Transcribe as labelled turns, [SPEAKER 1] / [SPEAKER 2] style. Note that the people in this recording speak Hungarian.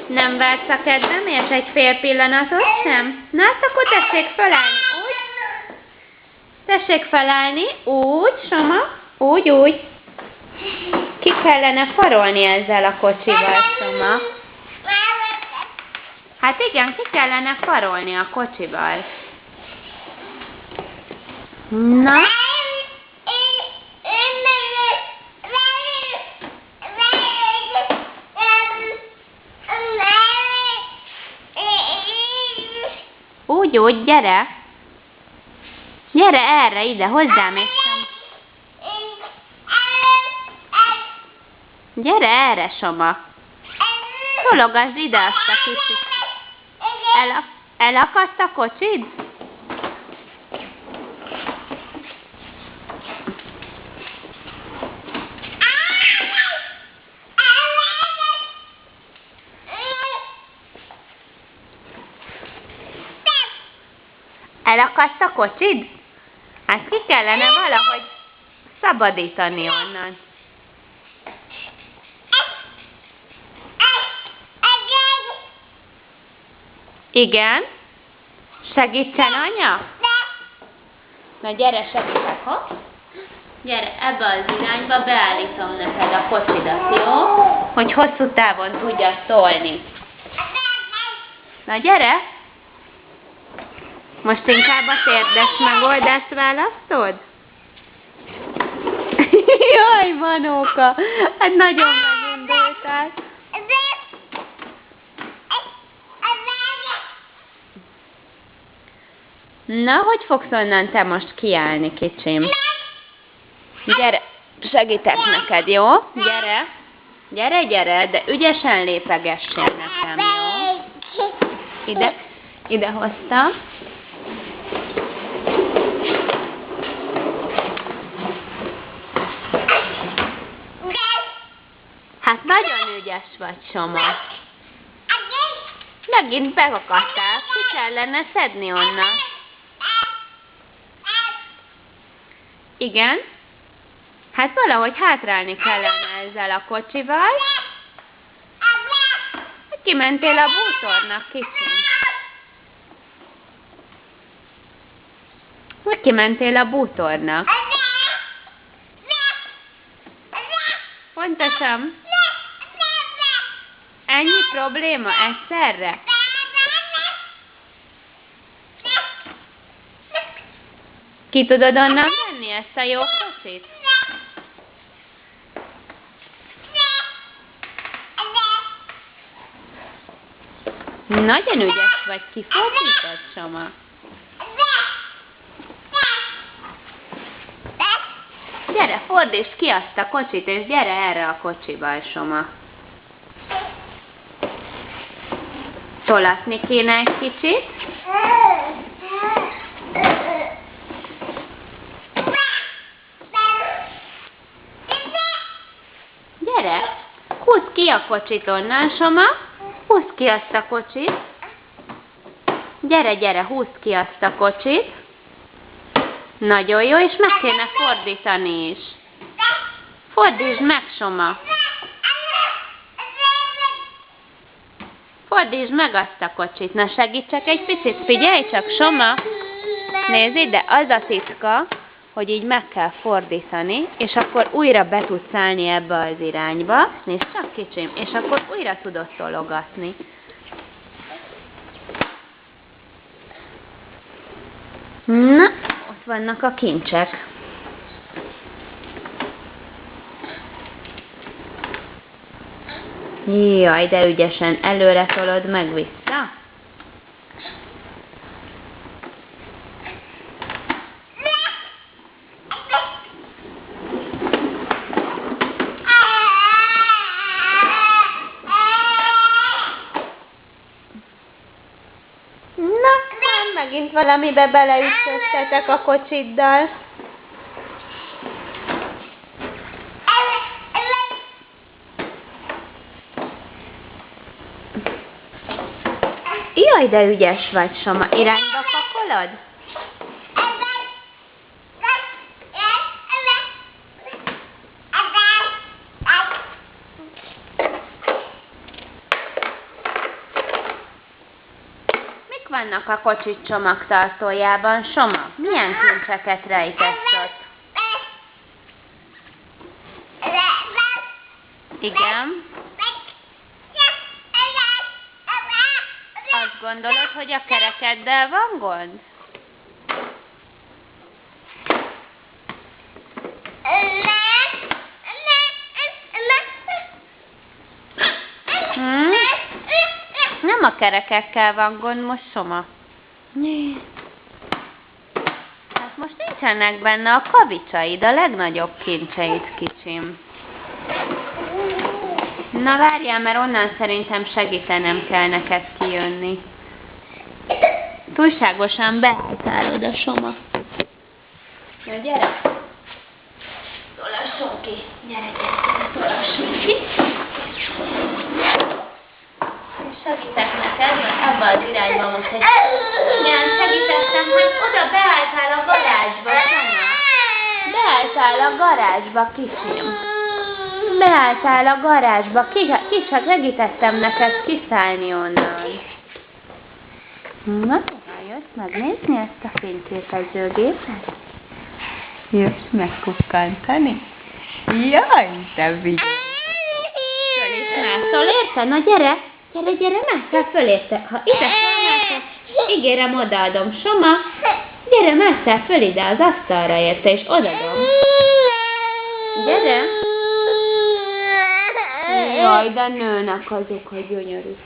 [SPEAKER 1] Nem vársz a kedvemért egy fél pillanatot sem? Na, hát akkor tessék felállni. Úgy. Tessék felállni. Úgy, Soma. Úgy. Ki kellene farolni ezzel a kocsival, Soma? Hát igen, ki kellene farolni a kocsival. Na? Úgy, gyere! Gyere erre, ide, hozzám és sem. Gyere erre, Soma. Tologasd ide azt a kicsit. Elakadt a kocsid? Elakadt a kocsid? Hát ki kellene valahogy szabadítani onnan. Igen? Segítsen, anya? Na gyere, segítek, hopp. Gyere, ebbe az irányba beállítom neked a kocsidat, jó? Hogy hosszú távon tudjas tolni. Na gyere! Most inkább a térdes megoldást választod? Jaj, Manóka! Hát nagyon megindultál. Na, hogy fogsz onnan te most kiállni, kicsim? Gyere, segítek neked, jó? Gyere! Gyere, de ügyesen lépegessél nekem, jó? Ide hoztam. Hát nagyon ügyes vagy, Soma. Megint megakadtál, ki kellene szedni onnan. Igen? Hát valahogy hátrálni kellene ezzel a kocsival. Kimentél a bútornak, kicsim. Hogy kimentél a bútornak? Pontosan. Ennyi probléma egyszerre? Ki tudod onnan venni ezt a jó kocsit? Nagyon ügyes vagy, kifordítod, Soma. Gyere, fordítsd ki azt a kocsit, és gyere erre a kocsival, Soma. Tolatni kéne egy kicsit. Gyere, húzd ki a kocsit onnan, Soma. Húzd ki azt a kocsit. Gyere, húzd ki azt a kocsit. Nagyon jó, és meg kéne fordítani is. Fordítsd meg, Soma. Fordítsd meg azt a kocsit. Na, segítsek egy picit. Figyelj csak, Soma. Nézd ide, az a titka, hogy így meg kell fordítani, és akkor újra be tudsz állni ebbe az irányba. Nézd csak, kicsim, és akkor újra tudod tologatni. Na, ott vannak a kincsek. Jaj, de ügyesen előre tolod meg vissza. Na, megint valamibe beleütköztetek a kocsiddal. Jaj, de ügyes vagy, Soma. Irányba pakolod? vannak a kocsi csomagtartójában, Soma? Milyen kincseket rejtesz ott? Igen. Azt gondolod, hogy a kerekeddel van gond? Nem a kerekekkel van gond most, Soma. Hát most nincsenek benne a kavicsaid, a legnagyobb kincseid, kicsim. Na várjál, mert onnan szerintem segítenem kell neked kijönni. Túlságosan beálltál oda, Soma. Na gyere! Tolasson ki! Gyere, tolasson ki! Segítek neked, mert abba az irányba most egy... Igen, segítettem, hogy oda beálltál a garázsba, Soma. Beálltál a garázsba, kicsim. Beálltál a garázsba, ki segítettem neked kiszállni onnan. Na, jössz megnézni ezt a fényképezőgépet? Jössz megkukkantani? Jaj, te vigyázz! Föl is mászol, érted? Na gyere! Gyere, másszál föl érte. Ha ide felmászol, ígérem, odaadom, Soma. Gyere, másszál föl ide az asztalra érte, és odadom. Gyere! Jaj, de nőnek azok, hogy gyönyörű.